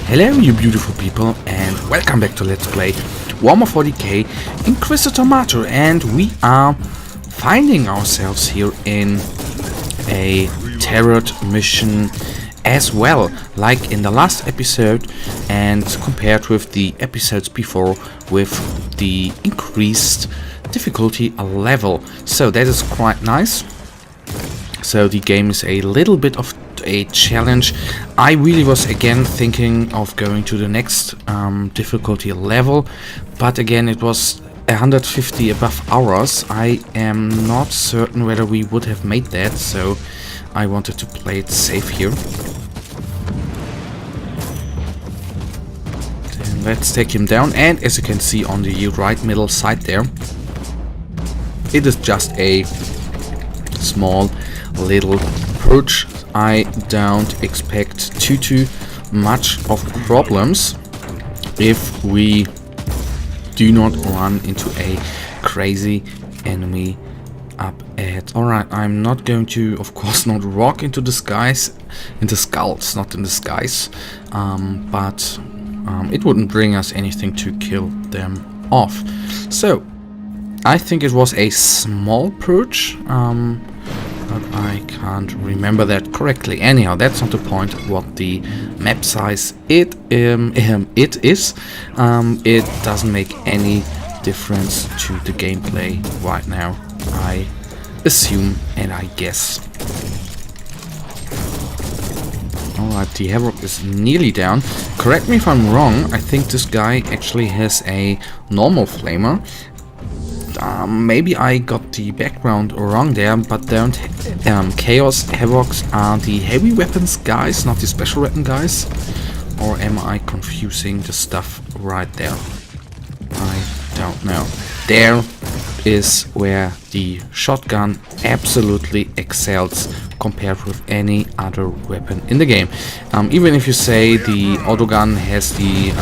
Hello you beautiful people and welcome back to Let's Play Warhammer 40k Inquisitor Martyr, and we are finding ourselves here in a turret mission as well, like in the last episode, and compared with the episodes before with the increased difficulty level. So that is quite nice. So the game is a little bit of a challenge. I really was again thinking of going to the next difficulty level, but again it was 150 above hours. I am not certain whether we would have made that, so I wanted to play it safe here. Then let's take him down, and as you can see on the right middle side there, it is just a small little perch. I don't expect too much of problems if we do not run into a crazy enemy up ahead. Alright, I'm not going to, of course, not rock into the skies, into skulls, not in the skies, but it wouldn't bring us anything to kill them off. So I think it was a small perch, but I can't remember that correctly. Anyhow, that's not the point. What the map size it is, it doesn't make any difference to the gameplay right now, I assume and I guess. Alright, the Havoc is nearly down. Correct me if I'm wrong, I think this guy actually has a normal flamer. Maybe I got the background wrong there, but don't Chaos Havocs are the heavy weapons guys, not the special weapon guys? Or am I confusing the stuff right there? I don't know. There is where the shotgun absolutely excels compared with any other weapon in the game. Even if you say the autogun has the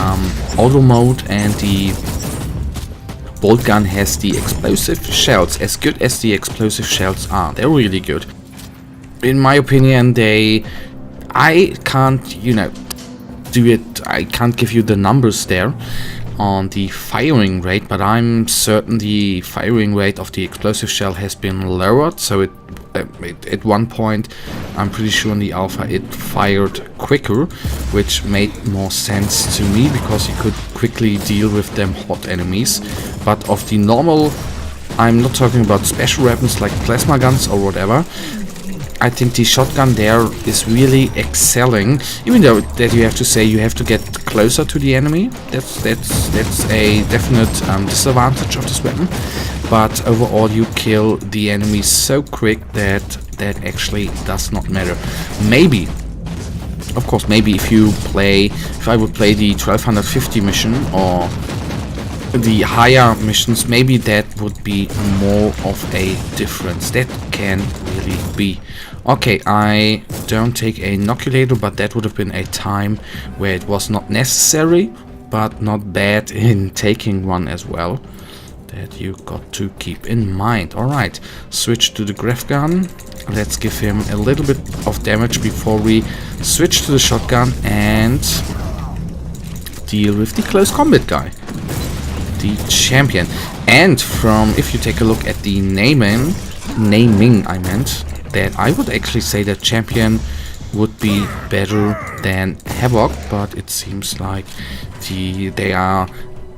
auto mode and the bolt gun has the explosive shells, as good as the explosive shells are, they're really good. In my opinion, I can't, do it, I can't give you the numbers there on the firing rate, but I'm certain the firing rate of the explosive shell has been lowered, so it at one point, I'm pretty sure in the alpha it fired quicker, which made more sense to me because you could quickly deal with them hot enemies. But of the normal, I'm not talking about special weapons like plasma guns or whatever, I think the shotgun there is really excelling, even though that you have to say you have to get closer to the enemy. That's a definite disadvantage of this weapon. But overall you kill the enemy so quick that that actually does not matter. Maybe, of course, maybe if I would play the 1250 mission or the higher missions, maybe that would be more of a difference. That can really be. Okay, I don't take a inoculator, but that would have been a time where it was not necessary, but not bad in taking one as well. That you got to keep in mind. Alright, switch to the Gref gun. Let's give him a little bit of damage before we switch to the shotgun and deal with the close combat guy, the champion. And if you take a look at the naming, I meant that I would actually say that champion would be better than Havoc, but it seems like they are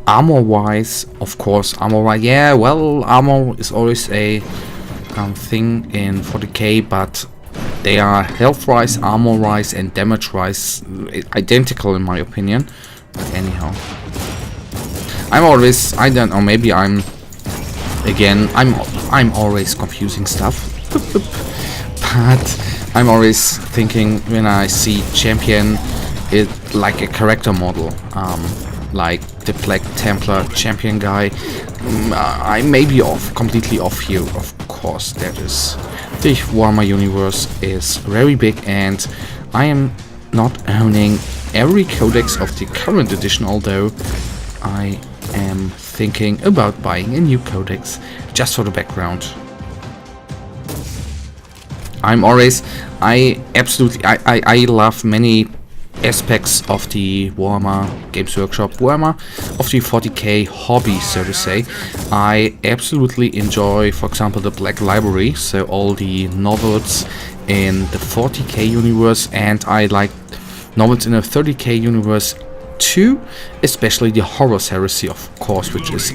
armor wise, of course, armor wise. Yeah, well, armor is always a thing in 40k, but they are health wise, armor wise, and damage wise identical in my opinion. But anyhow, I don't know, maybe I'm always confusing stuff. But I'm always thinking when I see champion it like a character model, like the Black Templar champion guy. I may be completely off here. Of course, that is, the Warhammer universe is very big, and I am not owning every codex of the current edition, although I am thinking about buying a new codex just for the background. I love many aspects of the Warhammer Games Workshop, Warhammer of the 40k hobby, so to say. I absolutely enjoy, for example, the Black Library, so all the novels in the 40k universe, and I like novels in the 30k universe too, especially the Horus Heresy, of course, which is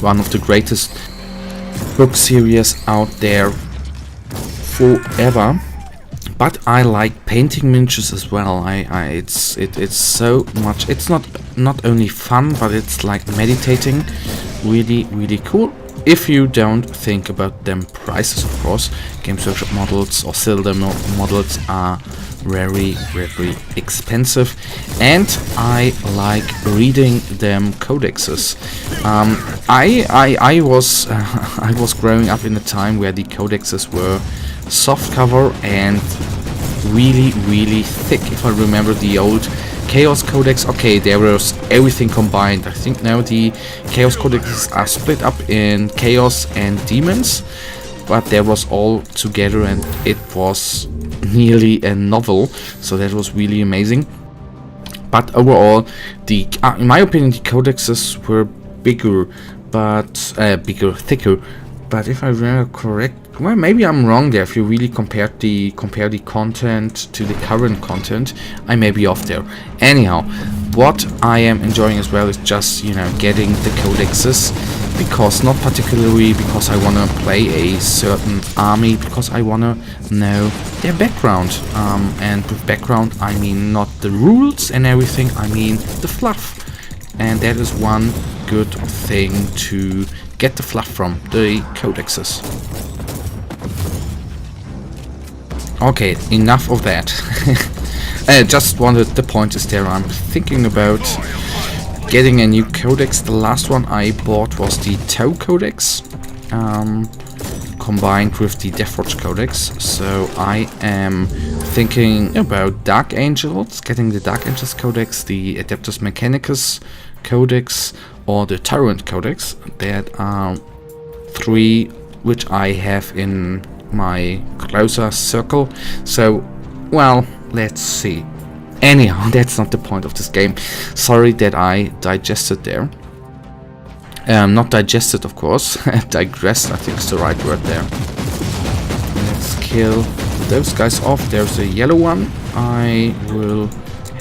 one of the greatest book series out there forever. But I like painting miniatures as well. It's so much. It's not only fun, but it's like meditating. Really cool. If you don't think about them prices, of course. Games Workshop models or Zelda models are very expensive, and I like reading them codexes. I was growing up in a time where the codexes were soft cover and really thick. If I remember the old Chaos Codex, okay, there was everything combined. I think now the Chaos Codexes are split up in Chaos and Demons, but there was all together, and it was nearly a novel, so that was really amazing. But overall, in my opinion, the codexes were bigger, but thicker. But if I remember correct, well, maybe I'm wrong there. If you really compare the content to the current content, I may be off there. Anyhow, what I am enjoying as well is just, you know, getting the codexes, because not particularly because I want to play a certain army, because I want to know their background. And with background, I mean not the rules and everything, I mean the fluff. And that is one good thing to get the fluff from, the codexes. Okay, enough of that. Just wanted, the point is there, I'm thinking about getting a new codex. The last one I bought was the Tau Codex, combined with the Deathwatch Codex. So I am thinking about Dark Angels, getting the Dark Angels Codex, the Adeptus Mechanicus Codex, or the Tyrant Codex. That are three which I have in my closer circle. So, well, let's see. Anyhow, that's not the point of this game. Sorry that I digested there. Not digested, of course. Digressed, I think is the right word there. Let's kill those guys off. There's a yellow one. I will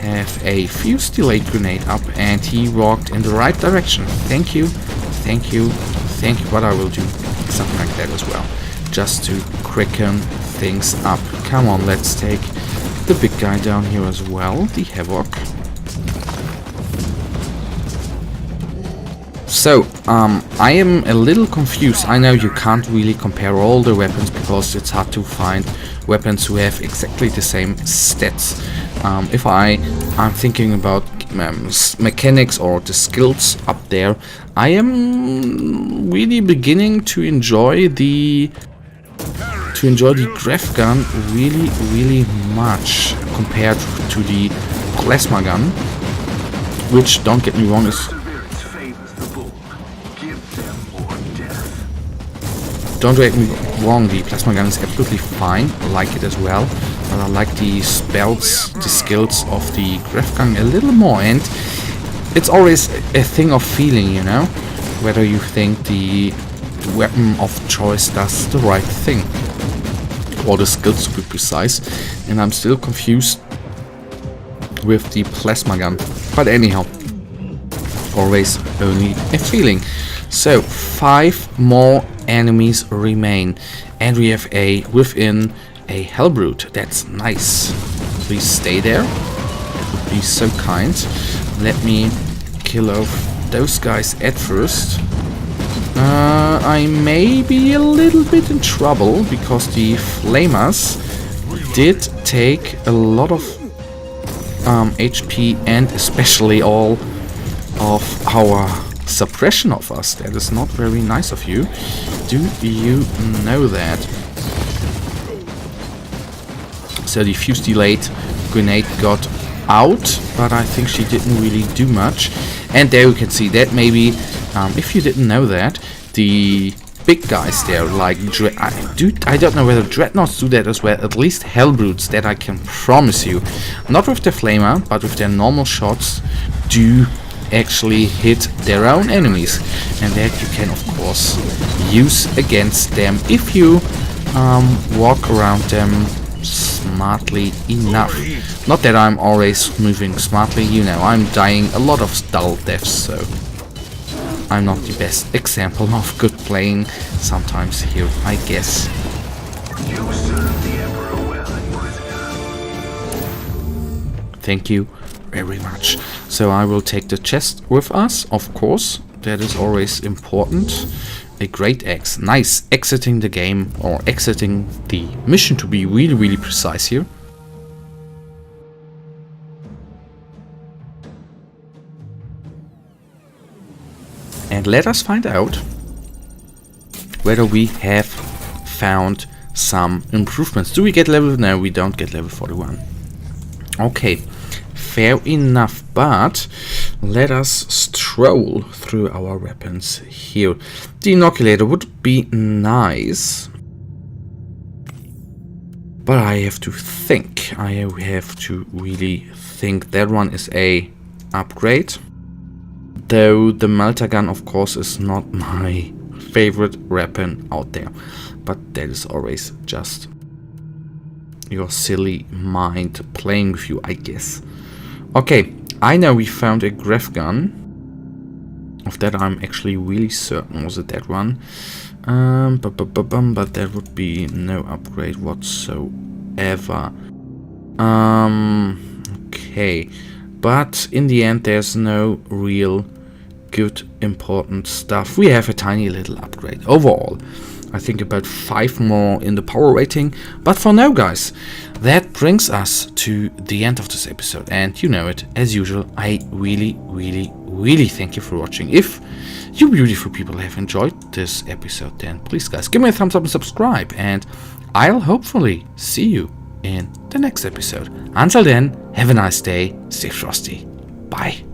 have a fuse delayed grenade up, and he walked in the right direction. Thank you. But I will do something like that as well, just to quicken things up. Come on, let's take the big guy down here as well, the Havoc. So, I am a little confused. I know you can't really compare all the weapons, because it's hard to find weapons who have exactly the same stats. If I'm thinking about mechanics or the skills up there, I am really beginning to enjoy the Graph gun really much compared to the plasma gun, which, don't get me wrong, is the plasma gun is absolutely fine. I like it as well, but I like the spells, the skills of the Graph gun a little more, and it's always a thing of feeling, you know, whether you think the weapon of choice does the right thing, or the skills to be precise. And I'm still confused with the plasma gun, but anyhow, always only a feeling. So 5 more enemies remain, and we have within a Hellbrute. That's nice. Please stay there. That would be so kind. Let me kill off those guys at first. I may be a little bit in trouble, because the Flamers did take a lot of HP, and especially all of our suppression of us. That is not very nice of you. Do you know that? So the fuse delayed grenade got out, but I think she didn't really do much. And there you can see that maybe, if you didn't know that, the big guys there, like I don't know whether Dreadnoughts do that as well, at least Hellbrutes, that I can promise you. Not with the Flamer, but with their normal shots, do actually hit their own enemies. And that you can, of course, use against them if you walk around them smartly enough. Not that I'm always moving smartly, you know, I'm dying a lot of dull deaths, so I'm not the best example of good playing sometimes here, I guess. Thank you very much. So I will take the chest with us, of course. That is always important. A great axe. Nice. Exiting the game, or exiting the mission, to be really, really precise here. And let us find out whether we have found some improvements. Do we get level? No, we don't get level 41. Okay, fair enough, but let us stroll through our weapons here. The inoculator would be nice, but I have to think. I have to really think. That one is a upgrade. Though the melter gun, of course, is not my favorite weapon out there. But that is always just your silly mind playing with you, I guess. Okay, I know we found a Gref gun. Of that I'm actually really certain. Was it that one? But that would be no upgrade whatsoever. Okay. But in the end there's no real good important stuff. We have a tiny little upgrade overall. I think about 5 more in the power rating. But for now, guys, that brings us to the end of this episode. And you know it, as usual, I really, really, really thank you for watching. If you beautiful people have enjoyed this episode, then please, guys, give me a thumbs up and subscribe. And I'll hopefully see you in the next episode. Until then, have a nice day, stay frosty, bye.